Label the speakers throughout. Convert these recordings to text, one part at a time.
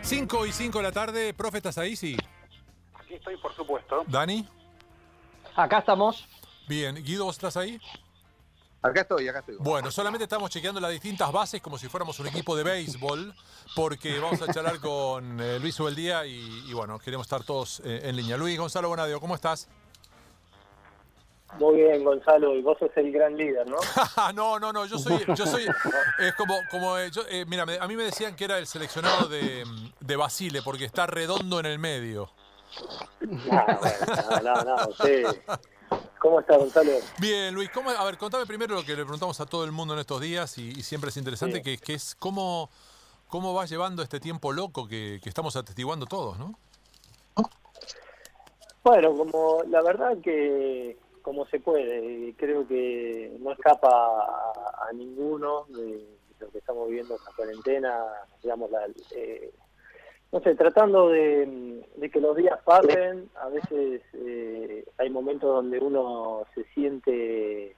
Speaker 1: 5:05 de la tarde. Profe, ¿estás ahí? Sí.
Speaker 2: Aquí estoy, por supuesto.
Speaker 1: ¿Dani?
Speaker 3: Acá estamos.
Speaker 1: Bien. Guido, ¿vos estás ahí?
Speaker 4: Acá estoy.
Speaker 1: Bueno, solamente estamos chequeando las distintas bases como si fuéramos un equipo de béisbol, porque vamos a charlar con Luis Ubeldía y bueno, queremos estar todos en línea. Luis Gonzalo Bonadio, ¿cómo estás?
Speaker 3: Muy bien, Gonzalo, y vos sos el gran líder, ¿no?
Speaker 1: No, yo soy, es mira, a mí me decían que era el seleccionado de Basile, porque está redondo en el medio.
Speaker 3: No, sí. ¿Cómo estás, Gonzalo?
Speaker 1: Bien, Luis, a ver, contame primero lo que le preguntamos a todo el mundo en estos días y siempre es interesante,
Speaker 3: Sí.
Speaker 1: que es cómo vas llevando este tiempo loco que estamos atestiguando todos, ¿no?
Speaker 3: Bueno, como la verdad que como se puede, creo que no escapa a ninguno de lo que estamos viviendo esta cuarentena, digamos, no sé, tratando de que los días pasen. A veces hay momentos donde uno se siente,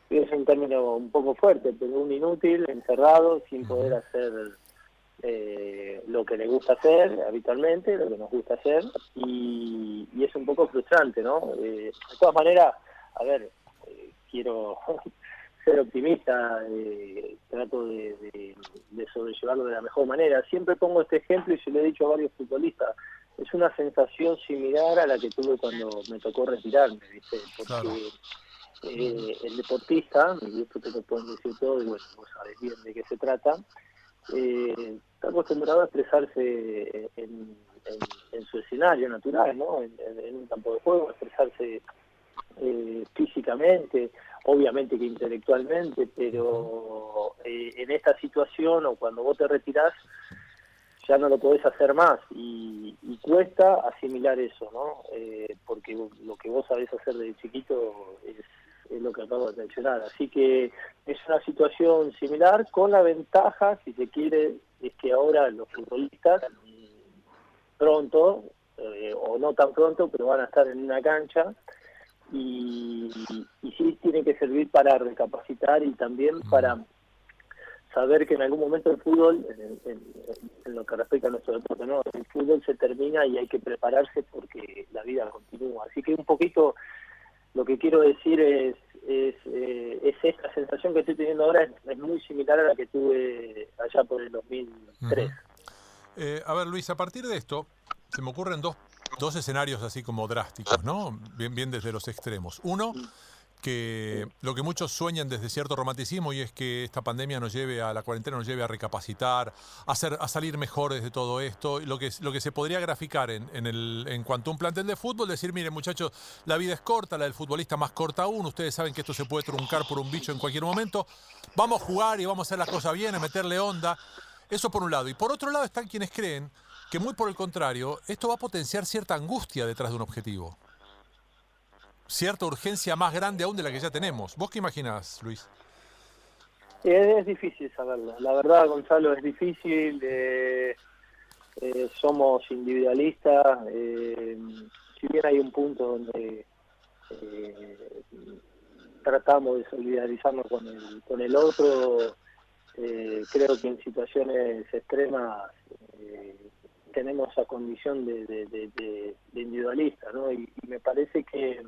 Speaker 3: es un término un poco fuerte, pero un inútil, encerrado, sin poder hacer lo que le gusta hacer habitualmente, lo que nos gusta hacer, y es un poco frustrante, ¿no? De todas maneras, a ver, quiero ser optimista, trato de sobrellevarlo de la mejor manera. Siempre pongo este ejemplo y se lo he dicho a varios futbolistas. Es una sensación similar a la que tuve cuando me tocó retirarme, ¿viste? Porque
Speaker 1: Claro.
Speaker 3: el deportista, y esto te lo pueden decir todo, y bueno, vos sabés bien de qué se trata, está acostumbrado a expresarse en su escenario natural, ¿no? En un campo de juego, a expresarse físicamente, obviamente que intelectualmente, pero en esta situación o cuando vos te retirás ya no lo podés hacer más y cuesta asimilar eso, ¿no? Porque lo que vos sabés hacer desde chiquito es lo que acabo de mencionar. Así que es una situación similar, con la ventaja, si se quiere, es que ahora los futbolistas pronto, o no tan pronto, pero van a estar en una cancha y sí tiene que servir para recapacitar y también para saber que en algún momento el fútbol, en lo que respecta a nuestro deporte, ¿no? El fútbol se termina y hay que prepararse porque la vida continúa. Así que un poquito lo que quiero decir es esta sensación que estoy teniendo ahora es muy similar a la que tuve allá por el 2003.
Speaker 1: A ver, Luis, a partir de esto, se me ocurren dos escenarios así como drásticos, ¿no? Bien desde los extremos. Uno, que lo que muchos sueñan desde cierto romanticismo, y es que esta pandemia la cuarentena nos lleve a recapacitar, a salir mejores de todo esto, lo que se podría graficar en cuanto a un plantel de fútbol, decir, miren muchachos, la vida es corta, la del futbolista más corta aún, ustedes saben que esto se puede truncar por un bicho en cualquier momento, vamos a jugar y vamos a hacer las cosas bien, a meterle onda, eso por un lado. Y por otro lado están quienes creen que muy por el contrario, esto va a potenciar cierta angustia detrás de un objetivo. Cierta urgencia más grande aún de la que ya tenemos. ¿Vos qué imaginás, Luis?
Speaker 3: Es difícil saberlo. La verdad, Gonzalo, es difícil. Somos individualistas. Si bien hay un punto donde tratamos de solidarizarnos con el otro, creo que en situaciones extremas tenemos esa condición de individualista, ¿no? Y me parece que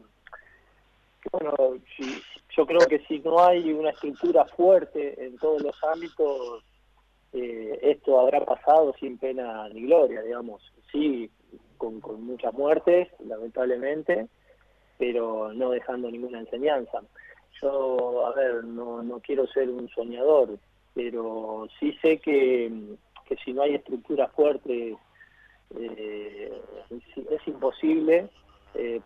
Speaker 3: bueno, yo creo que si no hay una estructura fuerte en todos los ámbitos, esto habrá pasado sin pena ni gloria, digamos. Sí, con muchas muertes, lamentablemente, pero no dejando ninguna enseñanza. Yo, a ver, no quiero ser un soñador, pero sí sé que si no hay estructuras fuertes, es imposible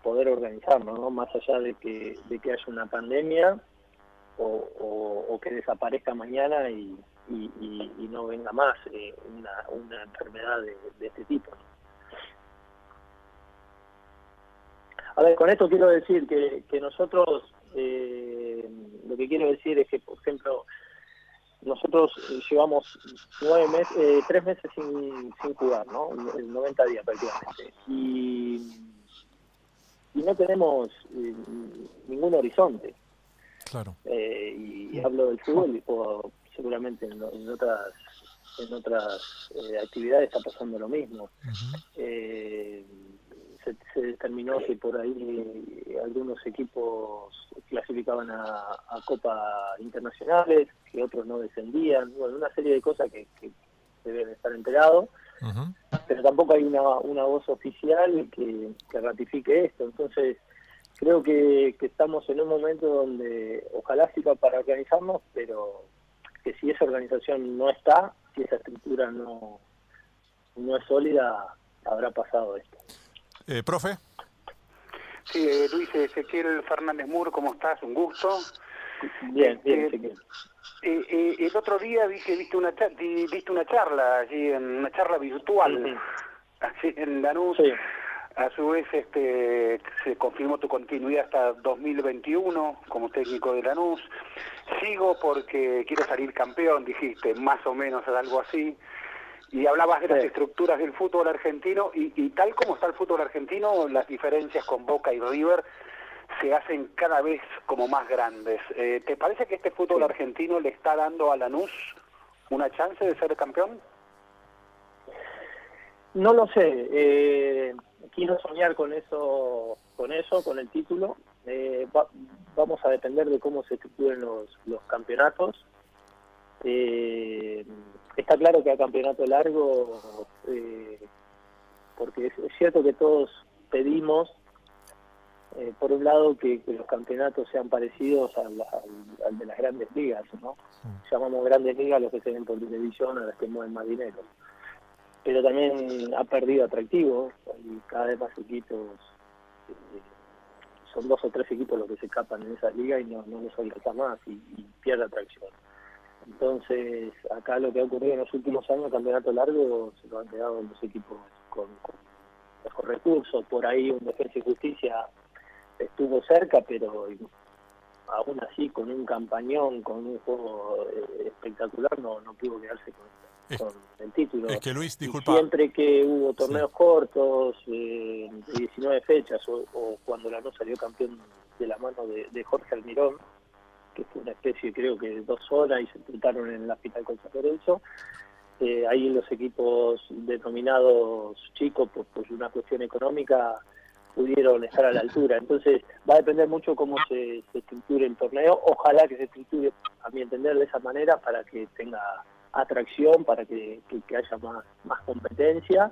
Speaker 3: poder organizarnos, ¿no? Más allá de que haya una pandemia o que desaparezca mañana y no venga más una enfermedad de este tipo, ¿no? A ver, con esto quiero decir que nosotros, lo que quiero decir es que, por ejemplo, nosotros llevamos 3 meses sin jugar, ¿no? 90 días prácticamente. Y no tenemos ningún horizonte.
Speaker 1: Claro.
Speaker 3: Y hablo del fútbol y puedo seguramente en otras actividades está pasando lo mismo.
Speaker 1: Ujú.
Speaker 3: Se determinó que por ahí algunos equipos clasificaban a Copa internacionales, que otros no descendían, bueno, una serie de cosas que deben estar enterados,
Speaker 1: Ujú.
Speaker 3: pero tampoco hay una voz oficial que ratifique esto. Entonces creo que estamos en un momento donde ojalá sirva para organizarnos, pero que si esa organización no está, si esa estructura no es sólida, habrá pasado esto.
Speaker 1: Profe.
Speaker 2: Sí, Luis Ezequiel Fernández Mur, ¿cómo estás? Un gusto.
Speaker 3: Bien, Ezequiel.
Speaker 2: El otro día vi que diste una charla allí, una charla virtual,
Speaker 3: Ujú.
Speaker 2: allí en Lanús.
Speaker 3: Sí.
Speaker 2: A su vez se confirmó tu continuidad hasta 2021 como técnico de Lanús. Sigo porque quiero salir campeón, dijiste, más o menos algo así. Y hablabas de las estructuras del fútbol argentino y tal como está el fútbol argentino, las diferencias con Boca y River se hacen cada vez como más grandes. ¿Te parece que este fútbol argentino le está dando a Lanús una chance de ser campeón?
Speaker 3: No lo sé. Quiero soñar con eso, con el título. Vamos a depender de cómo se estructuren los campeonatos. Está claro que a campeonato largo, porque es cierto que todos pedimos, por un lado, que los campeonatos sean parecidos al de las grandes ligas, ¿no? Llamamos grandes ligas a los que se ven por televisión, a las que mueven más dinero. Pero también ha perdido atractivo, y cada vez más equipos, son 2 o 3 equipos los que se escapan en esa liga y no les alcanza más y pierde atracción. Entonces, acá lo que ha ocurrido en los últimos años, el campeonato largo, se lo han quedado los equipos con mejor recursos. Por ahí un Defensa y Justicia estuvo cerca, pero aún así, con un campañón, con un juego espectacular, no pudo quedarse con el título.
Speaker 1: Es que Luis,
Speaker 3: Y
Speaker 1: disculpa.
Speaker 3: siempre que hubo torneos cortos, de 19 fechas, o cuando Lanús salió campeón de la mano de Jorge Almirón, que fue una especie, creo que de 2 horas, y se disputaron en la final con San Lorenzo. Ahí los equipos denominados chicos, por una cuestión económica, pudieron estar a la altura. Entonces va a depender mucho cómo se estructure el torneo. Ojalá que se estructure, a mi entender, de esa manera, para que tenga atracción, para que haya más competencia.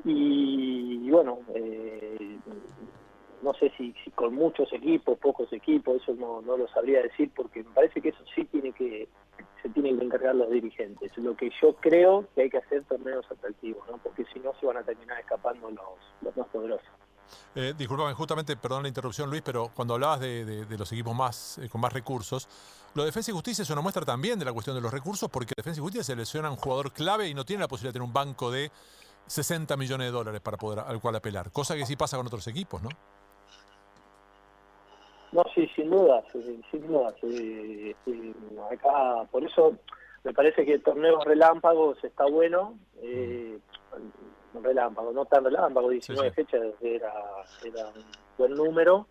Speaker 3: Y bueno, no sé si con muchos equipos, pocos equipos, eso no lo sabría decir, porque me parece que eso sí se tienen que encargar los dirigentes. Lo que yo creo que hay que hacer torneos atractivos, ¿no? Porque si no se van a terminar escapando los más poderosos.
Speaker 1: Disculpame, justamente, perdón la interrupción, Luis, pero cuando hablabas de los equipos más con más recursos, lo de Defensa y Justicia es una muestra también de la cuestión de los recursos, porque Defensa y Justicia selecciona un jugador clave y no tiene la posibilidad de tener un banco de 60 millones de dólares para poder al cual apelar, cosa que sí pasa con otros equipos, ¿no?
Speaker 3: No, sí, sin duda, acá, por eso me parece que el torneo relámpagos está bueno, relámpago, no tan relámpago, 19 fechas era un buen número,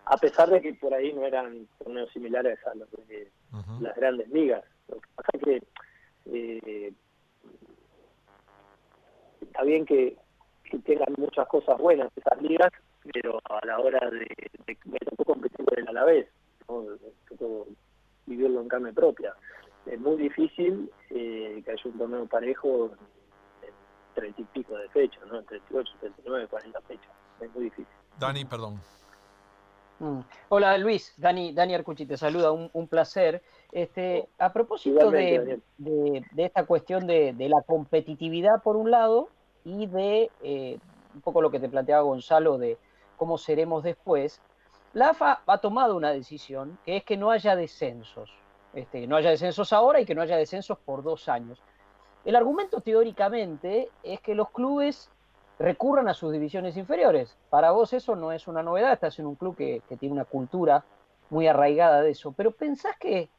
Speaker 3: a pesar de que por ahí no eran torneos similares a los de las grandes ligas. Lo que pasa es que está bien que tengan muchas cosas buenas esas ligas, pero a la hora de me tocó competir con el Alavés, ¿no? Me tocó vivirlo en carne propia. Es muy difícil que haya un torneo parejo en 30 y pico de fechas, ¿no? En 38, 39, 40 fechas. Es muy difícil.
Speaker 1: Dani, perdón.
Speaker 5: Hola Luis, Dani Arcucci te saluda, un placer. A propósito de esta cuestión de la competitividad por un lado y de un poco lo que te planteaba Gonzalo de cómo seremos después, la AFA ha tomado una decisión que es que no haya descensos, no haya descensos ahora y que no haya descensos por 2 años. El argumento teóricamente es que los clubes recurran a sus divisiones inferiores. Para vos eso no es una novedad, estás en un club que tiene una cultura muy arraigada de eso, pero ¿pensás que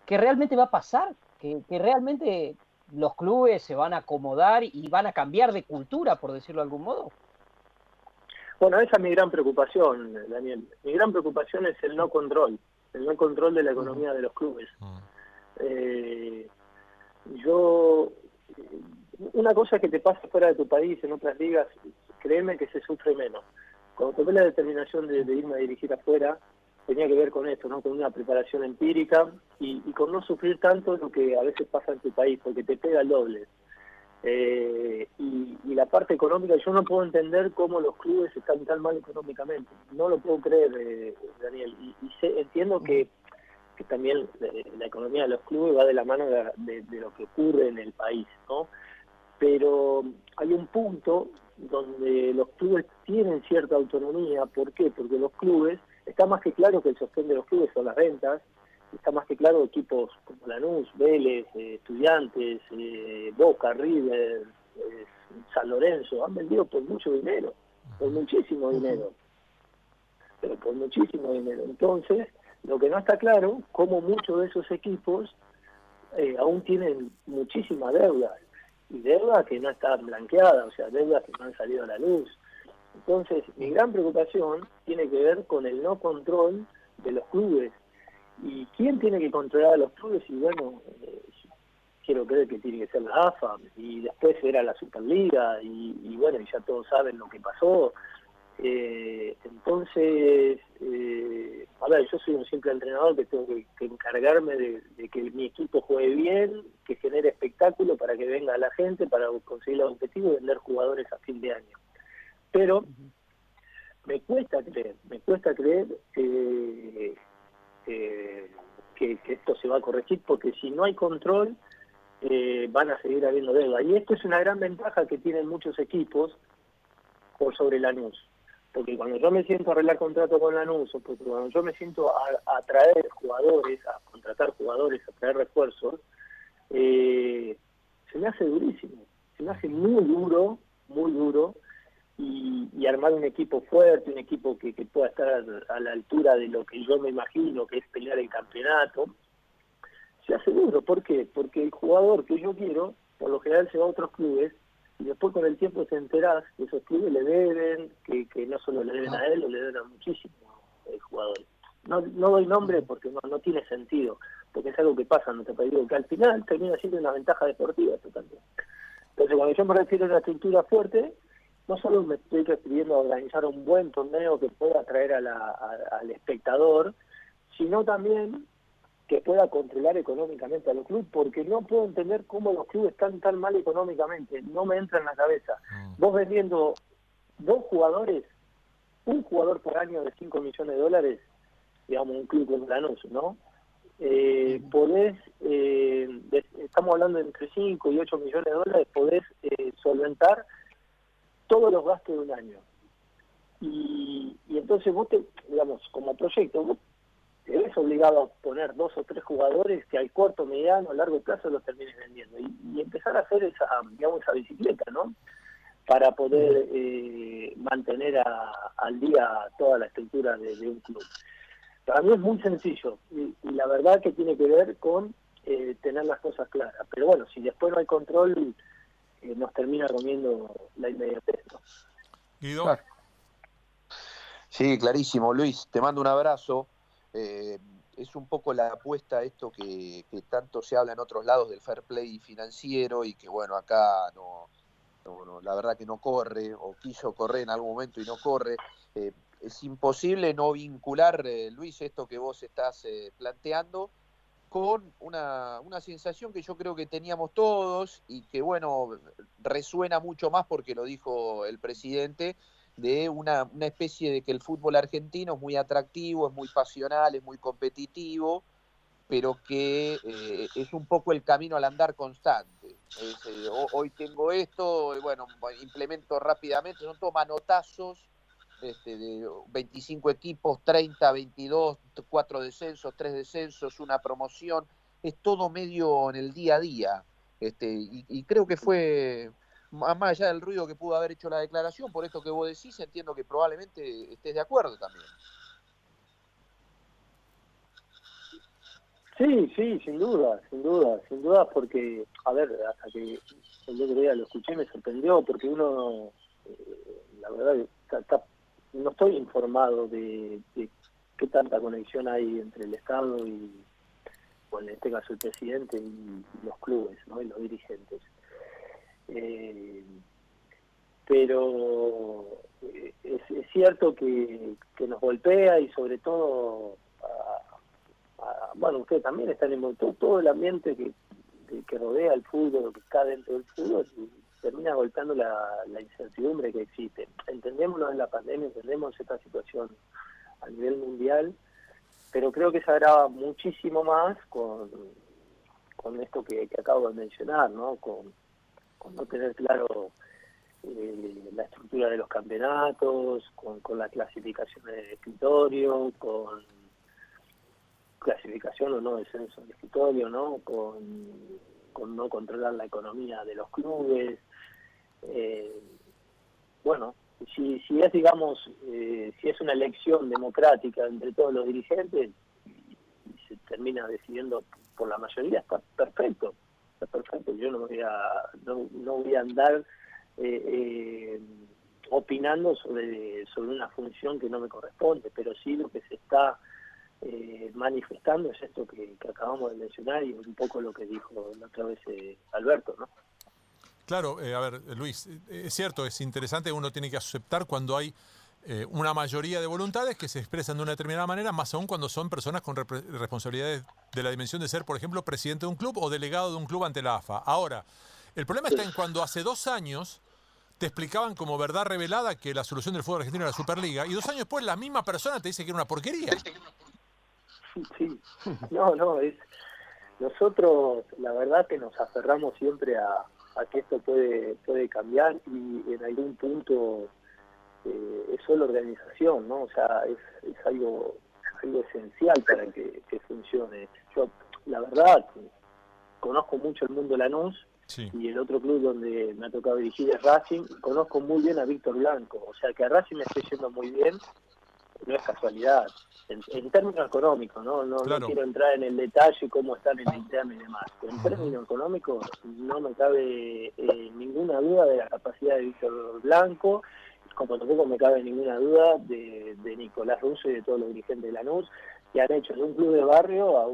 Speaker 5: realmente va a pasar? ¿Que realmente los clubes se van a acomodar y van a cambiar de cultura, por decirlo de algún modo?
Speaker 3: Bueno, esa es mi gran preocupación, Daniel. Mi gran preocupación es el no control de la economía de los clubes. yo, una cosa que te pasa fuera de tu país, en otras ligas, créeme que se sufre menos. Cuando tomé la determinación de irme a dirigir afuera, tenía que ver con esto, ¿no? Con una preparación empírica y con no sufrir tanto lo que a veces pasa en tu país, porque te pega el doble. Y la parte económica, yo no puedo entender cómo los clubes están tan mal económicamente. No lo puedo creer, Daniel. Entiendo que también la economía de los clubes va de la mano de lo que ocurre en el país, ¿no? Pero hay un punto donde los clubes tienen cierta autonomía. ¿Por qué? Porque los clubes, está más que claro que el sostén de los clubes son las rentas, está más que claro equipos como Lanús, Vélez, Estudiantes, Boca, River, San Lorenzo, han vendido por mucho dinero, por muchísimo dinero, pero por muchísimo dinero. Entonces, lo que no está claro, cómo muchos de esos equipos aún tienen muchísima deuda, y deuda que no está blanqueada, o sea, deudas que no han salido a la luz. Entonces, mi gran preocupación tiene que ver con el no control de los clubes. ¿Y quién tiene que controlar a los clubes? Y bueno, quiero creer que tiene que ser la AFA, y después era la Superliga, y bueno, ya todos saben lo que pasó. Entonces, a ver, yo soy un simple entrenador que tengo que encargarme de que mi equipo juegue bien, que genere espectáculo para que venga la gente, para conseguir los objetivos y vender jugadores a fin de año. Pero me cuesta creer que esto se va a corregir, porque si no hay control van a seguir habiendo deuda. Y esto es una gran ventaja que tienen muchos equipos por sobre Lanús. Porque cuando yo me siento a arreglar contrato con Lanús, o porque cuando yo me siento a traer jugadores, a contratar jugadores, a traer refuerzos, se me hace durísimo, se me hace muy duro, y armar un equipo fuerte, un equipo que pueda estar a la altura de lo que yo me imagino que es pelear el campeonato, se hace duro. ¿Por qué? Porque el jugador que yo quiero, por lo general se va a otros clubes, y después con el tiempo te enterás que esos clubes le deben, que no solo le deben a él, o le deben a muchísimos jugadores. No doy nombre porque no tiene sentido, porque es algo que pasa en nuestro país, que al final termina siendo una ventaja deportiva totalmente. Entonces, cuando yo me refiero a una estructura fuerte, no solo me estoy refiriendo a organizar un buen torneo que pueda atraer al espectador, sino también que pueda controlar económicamente a los clubes, porque no puedo entender cómo los clubes están tan mal económicamente, no me entra en la cabeza. Vos vendiendo dos jugadores, un jugador por año de $5 millones, digamos un club como Lanús, ¿no? Podés, estamos hablando de entre 5 y 8 millones de dólares, podés solventar todos los gastos de un año. Y entonces vos digamos, como proyecto, vos te ves obligado a poner 2 o 3 jugadores que al corto, mediano, largo plazo los termines vendiendo, y empezar a hacer esa bicicleta, ¿no? Para poder mantener al día toda la estructura de un club. Para mí es muy sencillo, y la verdad que tiene que ver con tener las cosas claras. Pero bueno, si después no hay control, nos termina comiendo la inmediatez, ¿no?
Speaker 1: Guido.
Speaker 4: Claro. Sí, clarísimo, Luis, te mando un abrazo. Es un poco la apuesta esto que tanto se habla en otros lados del fair play financiero, y que bueno, acá no, la verdad que no corre, o quiso correr en algún momento y no corre. Es imposible no vincular, Luis, esto que vos estás planteando con una sensación que yo creo que teníamos todos, y que bueno, resuena mucho más porque lo dijo el presidente, de una especie de que el fútbol argentino es muy atractivo, es muy pasional, es muy competitivo, pero que es un poco el camino al andar constante. Hoy tengo esto, bueno, implemento rápidamente, son todos manotazos, de 25 equipos, 30, 22, 4 descensos, 3 descensos, una promoción, es todo medio en el día a día. Y creo que fue, más allá del ruido que pudo haber hecho la declaración, por esto que vos decís, entiendo que probablemente estés de acuerdo también.
Speaker 3: Sí, sin duda, porque, a ver, hasta que el otro día lo escuché me sorprendió, porque uno, la verdad, no estoy informado de qué tanta conexión hay entre el Estado o en este caso el presidente y los clubes, ¿no? Y los dirigentes. Pero es cierto que nos golpea y sobre todo, bueno, ustedes también están en todo el ambiente que rodea el fútbol, que está dentro del fútbol, y termina golpeando la incertidumbre que existe. Entendemos lo de la pandemia, entendemos esta situación a nivel mundial, pero creo que se agrava muchísimo más con esto que acabo de mencionar, ¿no? Con no tener claro la estructura de los campeonatos, con la clasificación del escritorio, con clasificación o no descenso del escritorio, ¿no? Con no controlar la economía de los clubes. Bueno, si es, digamos, si es una elección democrática entre todos los dirigentes y se termina decidiendo por la mayoría, está perfecto. Yo no voy a andar opinando sobre una función que no me corresponde, pero sí lo que se está manifestando es esto que acabamos de mencionar y un poco lo que dijo la otra vez Alberto, ¿no?
Speaker 1: Claro, a ver, Luis, es cierto, es interesante, uno tiene que aceptar cuando hay una mayoría de voluntades que se expresan de una determinada manera, más aún cuando son personas con responsabilidades de la dimensión de ser, por ejemplo, presidente de un club o delegado de un club ante la AFA. Ahora, el problema está en cuando hace 2 años te explicaban como verdad revelada que la solución del fútbol argentino era la Superliga y 2 años después la misma persona te dice que era una porquería.
Speaker 3: Sí, no, nosotros la verdad que nos aferramos siempre a que esto puede cambiar y en algún punto es solo organización, ¿no? O sea, es algo esencial para que funcione. Yo, la verdad, conozco mucho el mundo Lanús, sí, y el otro club donde me ha tocado dirigir es Racing, conozco muy bien a Víctor Blanco, o sea, que a Racing me esté yendo muy bien, no es casualidad. En términos económicos, ¿no? Claro. No quiero entrar en el detalle cómo están en el interno y demás. Pero en términos económicos no me cabe ninguna duda de la capacidad de Víctor Blanco, como tampoco me cabe ninguna duda de Nicolás Russo y de todos los dirigentes de Lanús, que han hecho de un club de barrio a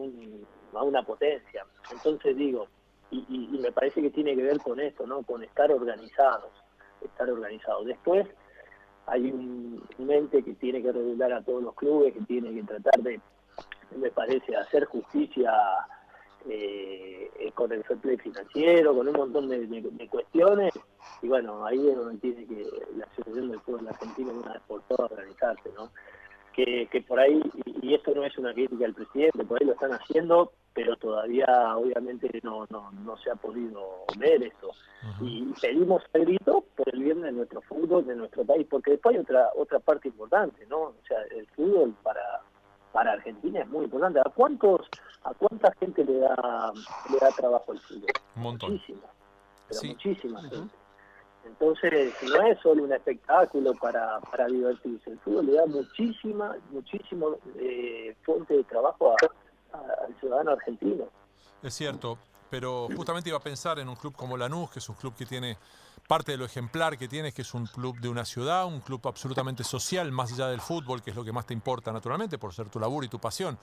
Speaker 3: una potencia. Entonces digo, y me parece que tiene que ver con esto, ¿no? Con estar organizados. Después hay un ente que tiene que regular a todos los clubes, que tiene que tratar de, me parece, hacer justicia con el fair play financiero, con un montón de cuestiones, y bueno, ahí es donde tiene que la Asociación del Fútbol Argentino una vez por todas organizarse, ¿no? Que por ahí, y esto no es una crítica al presidente, por ahí lo están haciendo, pero todavía obviamente no se ha podido ver eso. Y pedimos el grito por el bien de nuestro fútbol, de nuestro país, porque después hay otra parte importante, ¿no? O sea, el fútbol para Argentina es muy importante. ¿A cuánta gente le da trabajo el fútbol?
Speaker 1: Un montón.
Speaker 3: Muchísima, pero
Speaker 1: sí,
Speaker 3: muchísima gente. Entonces, no es solo un espectáculo para divertirse. El fútbol le da muchísimo fuente de trabajo al ciudadano argentino.
Speaker 1: Es cierto, pero justamente iba a pensar en un club como Lanús, que es un club que tiene parte de lo ejemplar que tiene, que es un club de una ciudad, un club absolutamente social, más allá del fútbol, que es lo que más te importa naturalmente, por ser tu labor y tu pasión.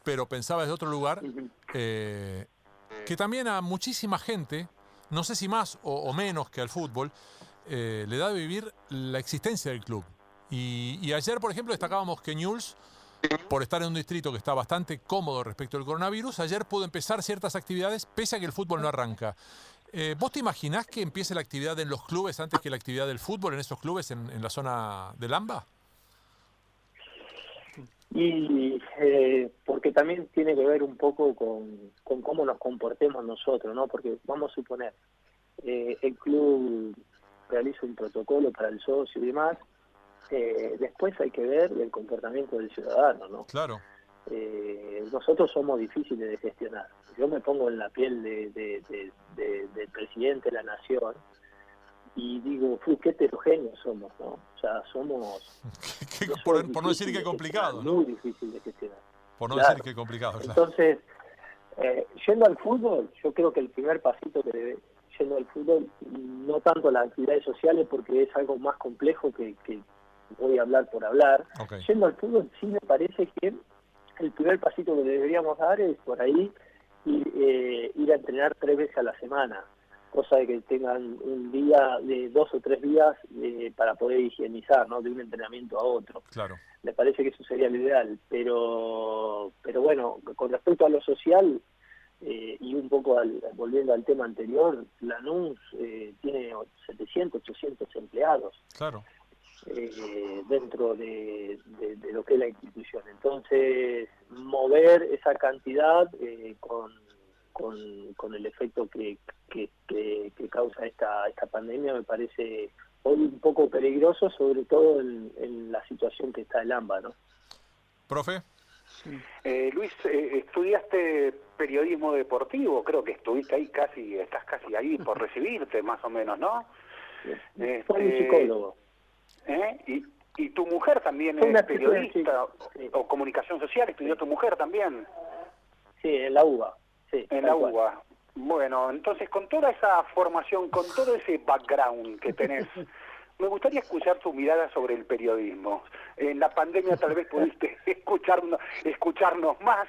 Speaker 1: Pero pensaba desde otro lugar que también a muchísima gente, no sé si más o menos que al fútbol, le da de vivir la existencia del club. Y ayer, por ejemplo, destacábamos que Newell's, por estar en un distrito que está bastante cómodo respecto al coronavirus, ayer pudo empezar ciertas actividades pese a que el fútbol no arranca. ¿Vos te imaginás que empiece la actividad en los clubes antes que la actividad del fútbol en esos clubes en la zona del AMBA?
Speaker 3: Y porque también tiene que ver un poco con cómo nos comportemos nosotros, ¿no? Porque vamos a suponer, el club realiza un protocolo para el socio y demás, después hay que ver el comportamiento del ciudadano, ¿no?
Speaker 1: Claro.
Speaker 3: Nosotros somos difíciles de gestionar. Yo me pongo en la piel del presidente de la nación y digo, qué heterogéneos somos, ¿no? O sea, somos...
Speaker 1: por no decir que complicado, ¿no?
Speaker 3: Muy difícil de gestionar.
Speaker 1: Por no decir que complicado, claro.
Speaker 3: Entonces, yendo al fútbol, yo creo que el primer pasito que debe... Yendo al fútbol, no tanto las actividades sociales, porque es algo más complejo que voy a hablar por hablar.
Speaker 1: Okay.
Speaker 3: Yendo al fútbol, sí me parece que el primer pasito que deberíamos dar es por ahí ir a entrenar 3 veces a la semana, cosa de que tengan un día de 2 o 3 días para poder higienizar, ¿no? De un entrenamiento a otro.
Speaker 1: Claro.
Speaker 3: Me parece que eso sería lo ideal, pero bueno, con respecto a lo social, y un poco volviendo al tema anterior, Lanús tiene 700, 800 empleados.
Speaker 1: Claro.
Speaker 3: Dentro de lo que es la institución. Entonces, mover esa cantidad con el efecto que causa esta pandemia me parece hoy un poco peligroso, sobre todo en la situación que está el AMBA, ¿no?
Speaker 1: Profe.
Speaker 2: Luis, estudiaste periodismo deportivo, creo que estuviste ahí estás casi ahí por recibirte, más o menos, ¿no?
Speaker 3: Soy un psicólogo.
Speaker 2: ¿Y tu mujer también es periodista o comunicación social? ¿Estudió tu mujer también?
Speaker 3: Sí, en la UBA. Sí,
Speaker 2: en la UBA. Bueno, entonces con toda esa formación, con todo ese background que tenés, me gustaría escuchar tu mirada sobre el periodismo. En la pandemia tal vez pudiste escucharnos más,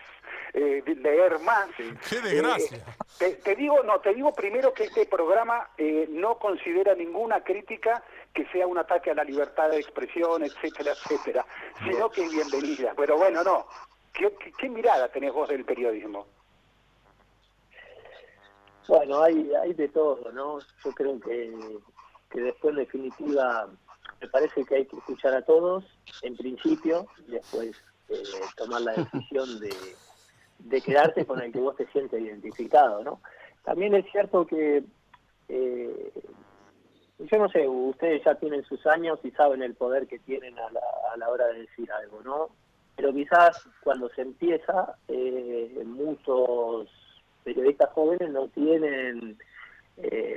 Speaker 2: leer más.
Speaker 1: ¡Qué desgracia!
Speaker 2: Te digo primero que este programa no considera ninguna crítica que sea un ataque a la libertad de expresión, etcétera, etcétera, sino que es bienvenida. Pero bueno, no. ¿Qué mirada tenés vos del periodismo?
Speaker 3: Bueno, hay de todo, ¿no? Yo creo que después, en definitiva, me parece que hay que escuchar a todos, en principio, y después tomar la decisión de quedarte con el que vos te sientes identificado, ¿no? También es cierto que, yo no sé, ustedes ya tienen sus años y saben el poder que tienen a la hora de decir algo, ¿no? Pero quizás cuando se empieza, muchos periodistas jóvenes no tienen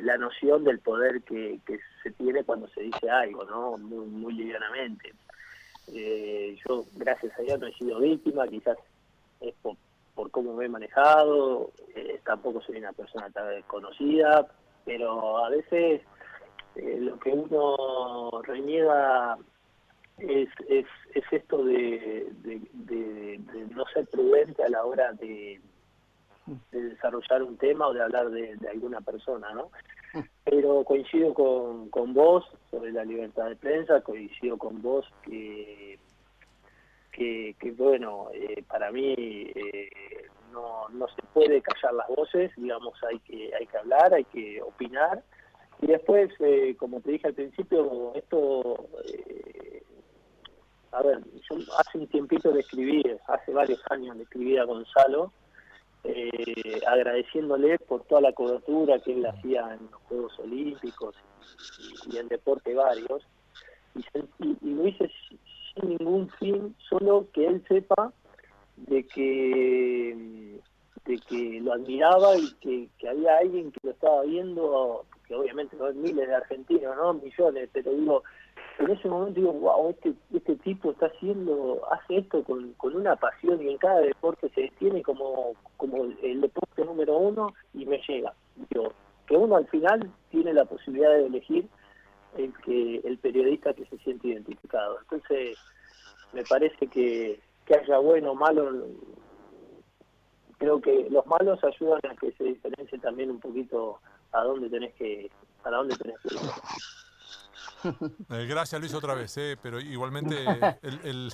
Speaker 3: la noción del poder que se tiene cuando se dice algo, ¿no? Muy livianamente. Yo, gracias a Dios, no he sido víctima, quizás es por cómo me he manejado, tampoco soy una persona tan desconocida, pero a veces lo que uno reniega es esto de no ser prudente a la hora de desarrollar un tema o de hablar de alguna persona, ¿no? Pero coincido con vos sobre la libertad de prensa, coincido con vos que bueno, para mí no se puede callar las voces, digamos, hay que hablar, hay que opinar, y después, como te dije al principio, esto, a ver, yo hace un tiempito le escribí, hace varios años le escribí a Gonzalo, agradeciéndole por toda la cobertura que él hacía en los Juegos Olímpicos y en deporte varios, y lo hice sin ningún fin, solo que él sepa de que lo admiraba y que había alguien que lo estaba viendo, que obviamente no es miles de argentinos, no millones, pero digo, en ese momento digo, wow, este tipo hace esto con una pasión, y en cada deporte se detiene como el deporte número uno, y me llega. Digo, que uno al final tiene la posibilidad de elegir el periodista que se siente identificado. Entonces, me parece que haya bueno o malo, creo que los malos ayudan a que se diferencie también un poquito para dónde tenés que ir.
Speaker 1: Gracias, Luis, otra vez, pero igualmente el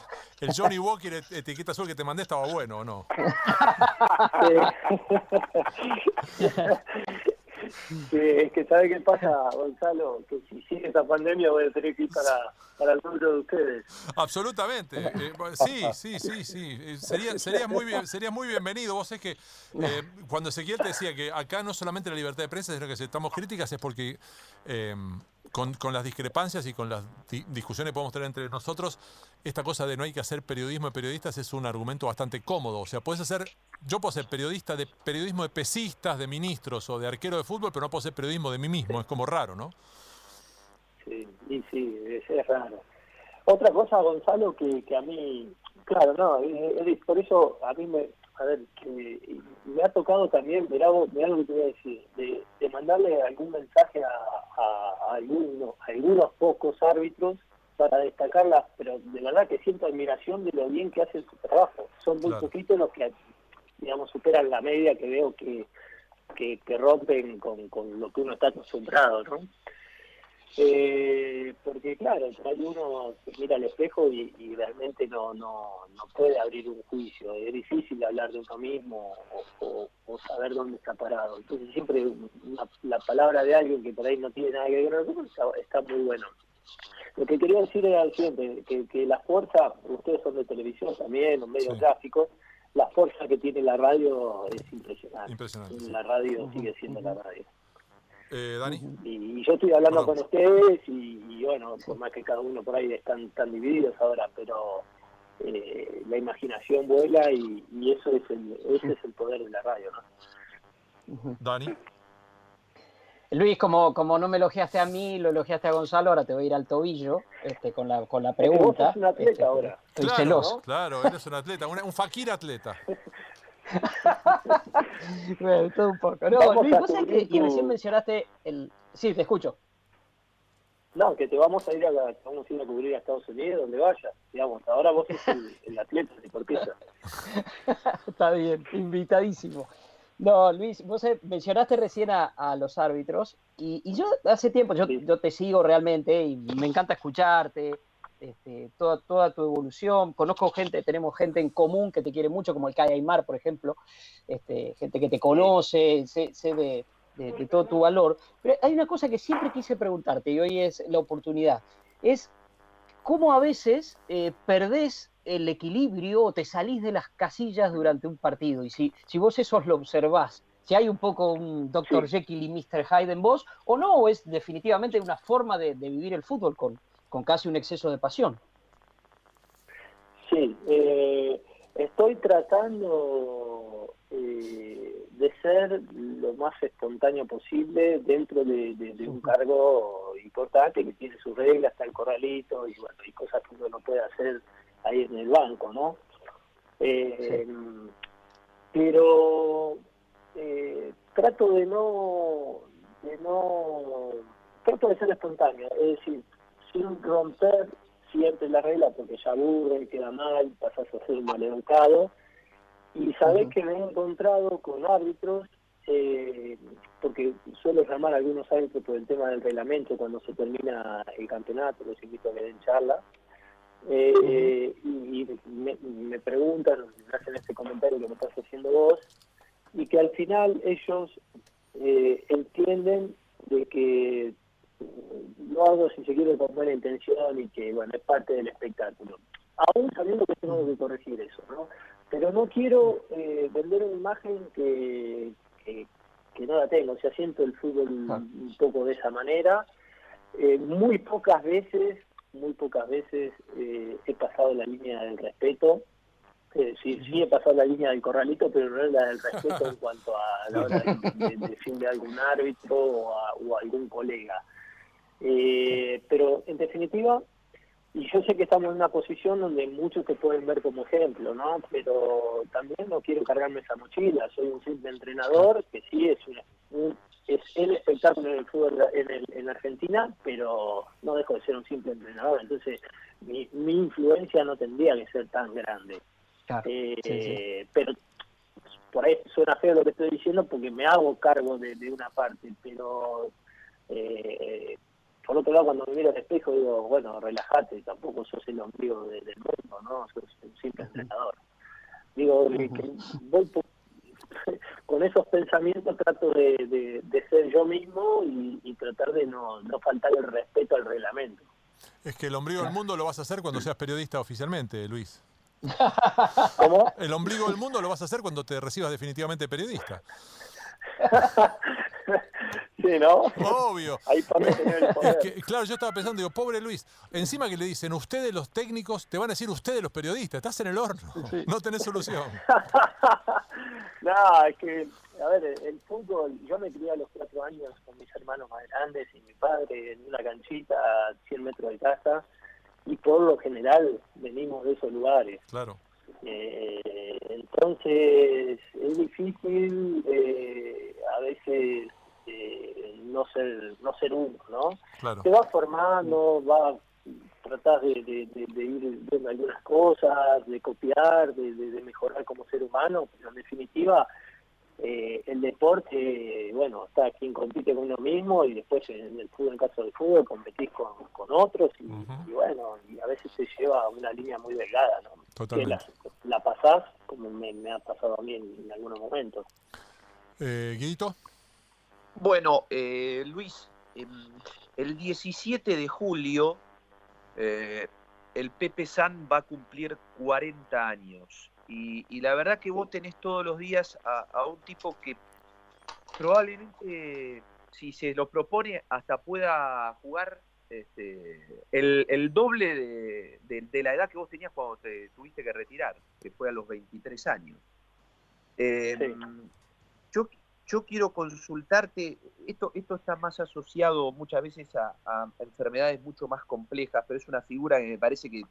Speaker 1: Johnny Walker etiqueta azul que te mandé estaba bueno, ¿o no?
Speaker 3: Es que ¿sabe qué pasa, Gonzalo? Que si sigue esta pandemia voy a tener que ir para el número de ustedes.
Speaker 1: Absolutamente. Sí. Sería muy bienvenido. Vos sabés que cuando Ezequiel te decía que acá no solamente la libertad de prensa, sino que aceptamos críticas, es porque con las discrepancias y con las discusiones que podemos tener entre nosotros, esta cosa de no hay que hacer periodismo de periodistas es un argumento bastante cómodo. O sea, yo puedo ser periodismo de pesistas, de ministros o de arquero de fútbol, pero no puedo ser periodismo de mí mismo. Es como raro, ¿no?
Speaker 3: Sí, es raro. Otra cosa, Gonzalo, que a mí, claro, no, por eso a mí me ha tocado también, mirá lo que te voy a decir, de mandarle algún mensaje a algunos pocos árbitros para destacarlas, pero de verdad que siento admiración de lo bien que hacen su trabajo. Son muy poquitos los que digamos, superan la media que veo que rompen con lo que uno está acostumbrado, ¿no? Porque claro, hay uno se mira al espejo y realmente no puede abrir un juicio, es difícil hablar de uno mismo o saber dónde está parado. Entonces siempre la palabra de alguien que por ahí no tiene nada que ver con nosotros está muy bueno. Lo que quería decir era el siguiente, que la fuerza, ustedes son de televisión también, los medios gráficos, la fuerza que tiene la radio es impresionante. La radio sigue siendo la radio.
Speaker 1: Dani.
Speaker 3: Y yo estoy hablando con ustedes y bueno, por más que cada uno por ahí están divididos ahora, pero la imaginación vuela y ese es el poder de la radio, ¿no?
Speaker 1: Dani.
Speaker 5: Luis, como no me elogiaste a mí, lo elogiaste a Gonzalo, ahora te voy a ir al tobillo con la pregunta.
Speaker 3: Vos sos un atleta ahora.
Speaker 5: Estoy celoso.
Speaker 1: ¿No? Claro, él es un atleta, un fakir atleta.
Speaker 5: Bueno, todo un poco. No, Luis, vos sabés que, y recién mencionaste Sí, te escucho.
Speaker 3: No, que te vamos a ir a cubrir a Estados Unidos, donde vayas. Digamos, ahora vos sos el atleta deportista.
Speaker 5: Está bien, invitadísimo. No, Luis, vos mencionaste recién a los árbitros y yo hace tiempo, yo te sigo realmente y me encanta escucharte, toda tu evolución. Tenemos gente en común que te quiere mucho, como el Kai Aymar, por ejemplo, gente que te conoce, sé de todo tu valor. Pero hay una cosa que siempre quise preguntarte y hoy es la oportunidad, es cómo a veces perdés el equilibrio o te salís de las casillas durante un partido. Y si vos eso lo observás, si hay un poco un Dr. Jekyll y Mr. Hyde en vos, o no, o es definitivamente una forma de vivir el fútbol con casi un exceso de pasión.
Speaker 3: Sí, estoy tratando de ser lo más espontáneo posible dentro de un cargo importante que tiene sus reglas, está el corralito y bueno, hay cosas que uno no puede hacer ahí en el banco, ¿no? Pero trato trato de ser espontáneo, es decir, sin romper siempre la regla porque ya aburre, queda mal, pasas a ser un maleducado. Y sabés que me he encontrado con árbitros, porque suelo llamar a algunos árbitros por el tema del reglamento cuando se termina el campeonato, los invito a que den charla, y me preguntan, me hacen este comentario que me estás haciendo vos, y que al final ellos entienden de que lo hago si se quiere con buena intención y que bueno, es parte del espectáculo. Aún sabiendo que tengo que corregir eso, ¿no? Pero no quiero vender una imagen que no la tengo. O sea, siento el fútbol un poco de esa manera. Muy pocas veces he pasado la línea del respeto. Sí he pasado la línea del corralito, pero no es la del respeto en cuanto a la hora de fin de algún árbitro o a algún colega. Pero en definitiva, y yo sé que estamos en una posición donde muchos te pueden ver como ejemplo, ¿no? Pero también no quiero cargarme esa mochila. Soy un simple entrenador que sí es el espectáculo en el fútbol en Argentina, pero no dejo de ser un simple entrenador. Entonces, mi influencia no tendría que ser tan grande. Claro, sí. Pero por ahí suena feo lo que estoy diciendo porque me hago cargo de una parte, pero por otro lado, cuando me miro al espejo digo, bueno, relájate, tampoco sos el ombligo del mundo, ¿no? Sos un simple entrenador. Digo, que voy con esos pensamientos trato de ser yo mismo y tratar de no faltar el respeto al reglamento.
Speaker 1: Es que el ombligo del mundo lo vas a hacer cuando seas periodista oficialmente, Luis.
Speaker 3: ¿Cómo?
Speaker 1: El ombligo del mundo lo vas a hacer cuando te recibas definitivamente periodista.
Speaker 3: Sí, ¿no?
Speaker 1: Obvio.
Speaker 3: Ahí para tener el poder.
Speaker 1: Es que, claro, yo estaba pensando, digo, pobre Luis, encima que le dicen ustedes los técnicos, te van a decir ustedes los periodistas, estás en el horno, no tenés solución.
Speaker 3: No, es que, a ver, el fútbol, yo me crié a los 4 años con mis hermanos más grandes y mi padre en una canchita a 100 metros de casa, y por lo general venimos de esos lugares.
Speaker 1: Claro.
Speaker 3: Entonces es difícil a veces no ser uno, ¿no?
Speaker 1: Claro.
Speaker 3: Te vas formando, vas tratás de ir viendo algunas cosas, de copiar, de mejorar como ser humano, pero en definitiva el deporte, bueno, está quien compite con uno mismo y después en el fútbol, en caso del fútbol, competís con otros y bueno, y a veces se lleva una línea muy delgada, ¿no?
Speaker 1: Totalmente.
Speaker 3: Que la pasás, como me ha pasado a mí en algunos momentos.
Speaker 1: Guidito.
Speaker 4: Bueno, Luis, el 17 de julio el Pepe San va a cumplir 40 años. Y la verdad que vos tenés todos los días a un tipo que probablemente, si se lo propone, hasta pueda jugar el doble de la edad que vos tenías cuando te tuviste que retirar, que fue a los 23 años.
Speaker 3: Sí.
Speaker 4: Yo quiero consultarte, esto está más asociado muchas veces a enfermedades mucho más complejas, pero es una figura que me parece que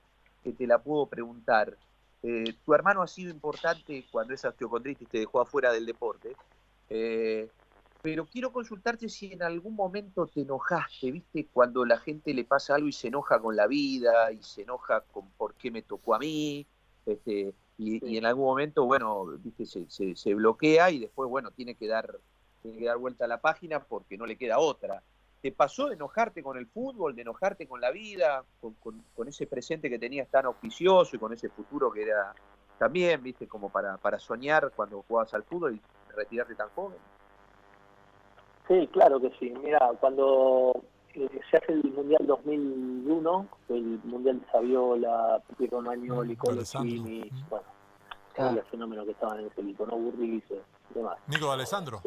Speaker 4: te la puedo preguntar. Tu hermano ha sido importante cuando esa osteocondritis te dejó afuera del deporte, pero quiero consultarte si en algún momento te enojaste, ¿viste? Cuando la gente le pasa algo y se enoja con la vida, y se enoja con por qué me tocó a mí, y en algún momento, bueno, viste, se bloquea y después, bueno, tiene que dar vuelta a la página porque no le queda otra. ¿Te pasó de enojarte con el fútbol, de enojarte con la vida, con ese presente que tenías tan auspicioso y con ese futuro que era también, viste, como para soñar cuando jugabas al fútbol y retirarte tan joven?
Speaker 3: Sí, claro que sí. Mira, cuando se hace el Mundial 2001, el Mundial de Saviola, Pipi Romagnoli, Coloccini, bueno, todos los fenómenos que estaban en ese equipo, ¿no? Burrizo y demás.
Speaker 1: Nico D'Alessandro.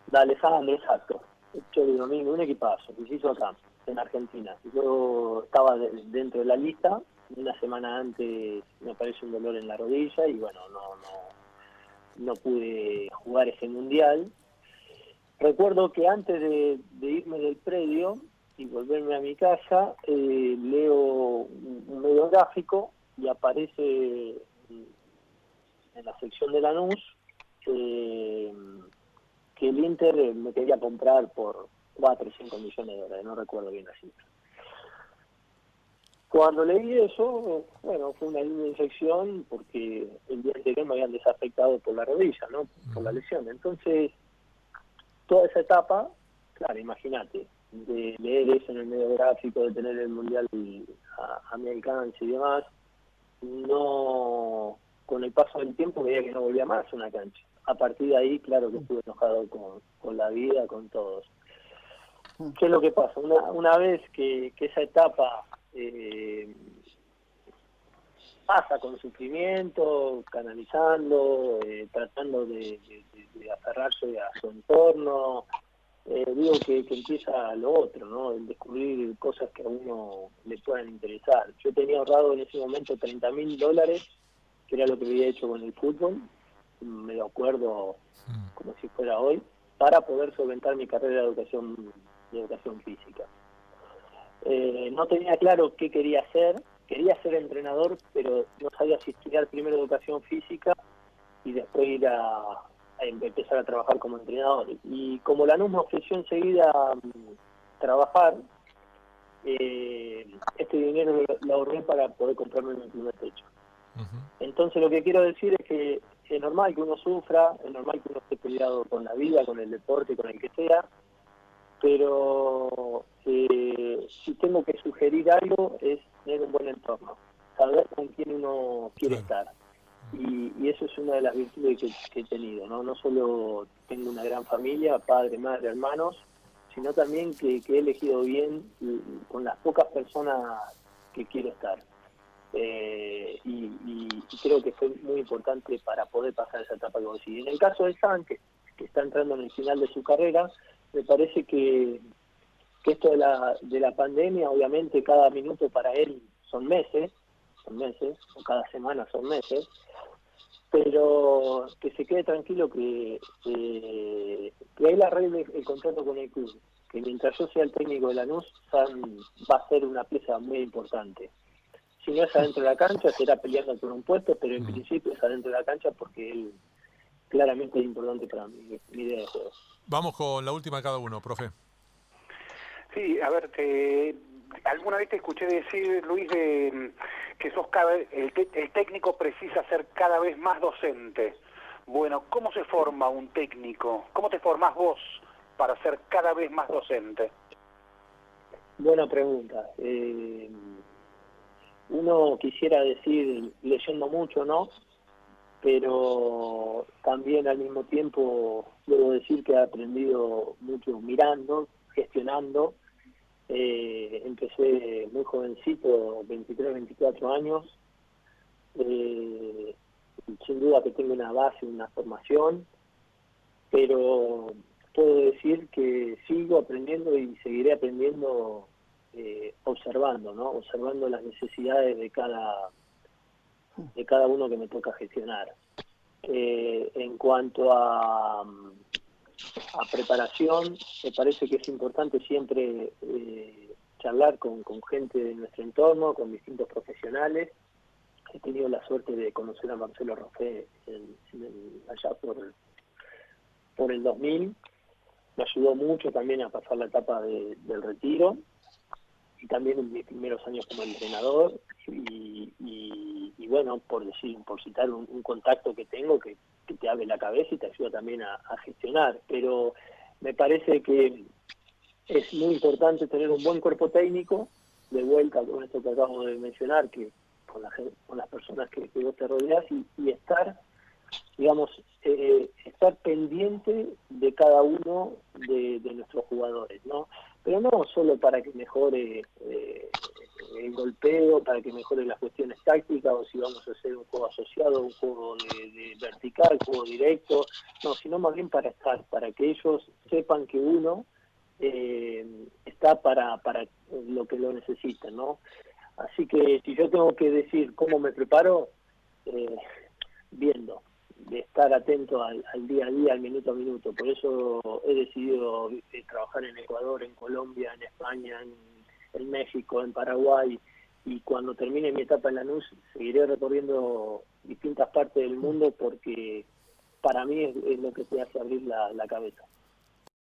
Speaker 3: D'Alessandro, exacto. Yo digo, un equipazo que se hizo acá, en Argentina. Yo estaba dentro de la lista, una semana antes me apareció un dolor en la rodilla y bueno, no pude jugar ese mundial. Recuerdo que antes de irme del predio y volverme a mi casa, leo un medio gráfico y aparece en la sección de Lanús que el Inter me quería comprar por 4 o 5 millones de dólares, no recuerdo bien la cifra. Cuando leí eso, bueno, fue una linda infección porque el día anterior me habían desafectado por la rodilla, ¿no? Por la lesión. Entonces, toda esa etapa, claro, imagínate, de leer eso en el medio gráfico, de tener el mundial a mi alcance y demás, no, con el paso del tiempo veía que no volvía más a una cancha. A partir de ahí, claro que estuve enojado con la vida, con todos. ¿Qué es lo que pasa? Una vez que esa etapa pasa con sufrimiento, canalizando, tratando de aferrarse a su entorno, digo que empieza lo otro, ¿no? El descubrir cosas que a uno le puedan interesar. Yo tenía ahorrado en ese momento $30.000, que era lo que había hecho con el fútbol, me lo acuerdo como si fuera hoy, para poder solventar mi carrera de educación física. No tenía claro qué quería hacer ser entrenador, pero no sabía si estudiar primero educación física y después ir a empezar a trabajar como entrenador. Y como Lanús me ofreció enseguida trabajar, este dinero lo ahorré para poder comprarme mi primer techo. Entonces lo que quiero decir es que es normal que uno sufra, es normal que uno esté peleado con la vida, con el deporte, con el que sea, pero si tengo que sugerir algo es tener un buen entorno, saber con quién uno quiere estar. Y eso es una de las virtudes que he tenido, ¿no? No solo tengo una gran familia, padre, madre, hermanos, sino también que he elegido bien con las pocas personas que quiero estar. Y creo que fue muy importante para poder pasar esa etapa que vos decís. En el caso de San, que está entrando en el final de su carrera, me parece que esto de la pandemia, obviamente cada minuto para él son meses, o cada semana son meses, pero que se quede tranquilo que él arregle el contrato con el club, que mientras yo sea el técnico de Lanús, San va a ser una pieza muy importante. Si no es adentro de la cancha, será peleando por un puesto, pero en principio es adentro de la cancha porque él claramente es importante para mi idea de juego.
Speaker 1: Vamos con la última cada uno, profe.
Speaker 2: Sí, a ver, alguna vez te escuché decir, Luis, que sos el técnico precisa ser cada vez más docente. Bueno, ¿cómo se forma un técnico? ¿Cómo te formás vos para ser cada vez más docente?
Speaker 3: Buena pregunta. Uno quisiera decir leyendo mucho, ¿no? Pero también al mismo tiempo debo decir que he aprendido mucho mirando, gestionando. Empecé muy jovencito, 23, 24 años. Sin duda que tengo una base, una formación, pero puedo decir que sigo aprendiendo y seguiré aprendiendo observando, ¿no? Observando las necesidades de cada uno que me toca gestionar. En cuanto a preparación, me parece que es importante siempre charlar con gente de nuestro entorno, con distintos profesionales. He tenido la suerte de conocer a Marcelo Roffé allá por el 2000. Me ayudó mucho también a pasar la etapa del retiro y también en mis primeros años como entrenador y bueno, por citar un contacto que tengo que te abre la cabeza y te ayuda también a gestionar, pero me parece que es muy importante tener un buen cuerpo técnico, de vuelta con esto que acabo de mencionar, que con las personas que vos te rodeás y estar, digamos, estar pendiente de cada uno de nuestros jugadores, ¿no? Pero no solo para que mejore el golpeo, para que mejore las cuestiones tácticas, o si vamos a hacer un juego asociado, un juego de vertical, juego directo, no, sino más bien para que ellos sepan que uno está para lo que lo necesitan, ¿no? Así que si yo tengo que decir cómo me preparo, viendo, de estar atento al día a día, al minuto a minuto. Por eso he decidido trabajar en Ecuador, en Colombia, en España, en México, en Paraguay, y cuando termine mi etapa en Lanús seguiré recorriendo distintas partes del mundo porque para mí es lo que te hace abrir la cabeza.